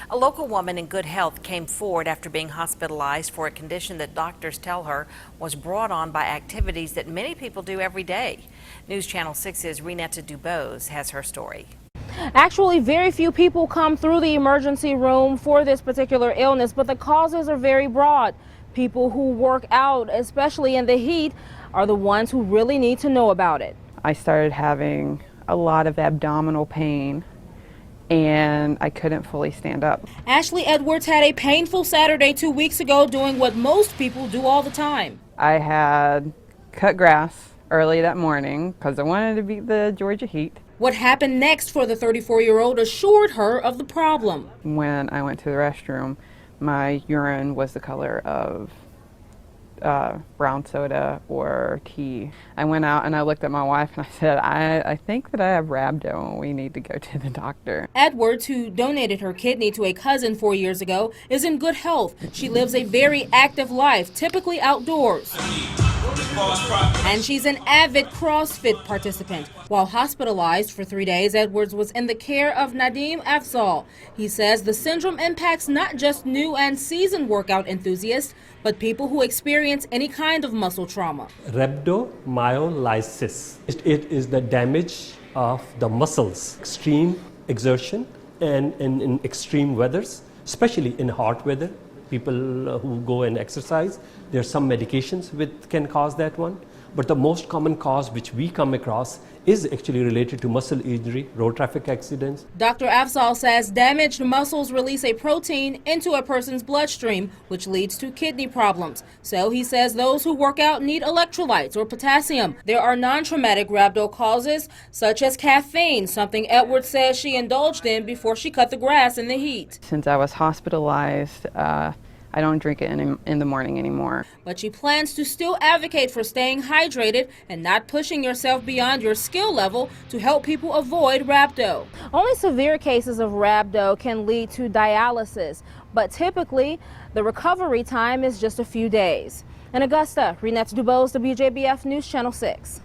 A local woman in good health came forward after being hospitalized for a condition that doctors tell her was brought on by activities that many people do every day. News Channel 6's Renetta Dubose has her story. Actually, very few people come through the emergency room for this particular illness, but the causes are very broad. People who work out, especially in the heat, are the ones who really need to know about it. I started having a lot of abdominal pain and I couldn't fully stand up. Ashlee Edwards had a painful Saturday 2 weeks ago doing what most people do all the time. I had cut grass early that morning because I wanted to beat the Georgia heat. What happened next for the 34-year-old assured her of the problem. When I went to the restroom, my urine was the color of brown soda or tea. I went out and I looked at my wife and I said, I think that I have rhabdo and we need to go to the doctor. Edwards, who donated her kidney to a cousin 4 years ago, is in good health. She lives a very active life, typically outdoors. And she's an avid CrossFit participant. While hospitalized for 3 days, Edwards was in the care of Nadim Afzal. He says the syndrome impacts not just new and seasoned workout enthusiasts, but people who experience any kind of muscle trauma. Rhabdomyolysis. It is the damage of the muscles, extreme exertion and in extreme weathers, especially in hot weather. People who go and exercise, there are some medications which can cause that one. But the most common cause which we come across is actually related to muscle injury, road traffic accidents. Dr. Afzal says damaged muscles release a protein into a person's bloodstream, which leads to kidney problems. So he says those who work out need electrolytes or potassium. There are non-traumatic rhabdo causes, such as caffeine, something Edwards says she indulged in before she cut the grass in the heat. Since I was hospitalized, I don't drink it in the morning anymore. But she plans to still advocate for staying hydrated and not pushing yourself beyond your skill level to help people avoid rhabdo. Only severe cases of rhabdo can lead to dialysis, but typically the recovery time is just a few days. In Augusta, Renetta Dubose, WJBF News Channel 6.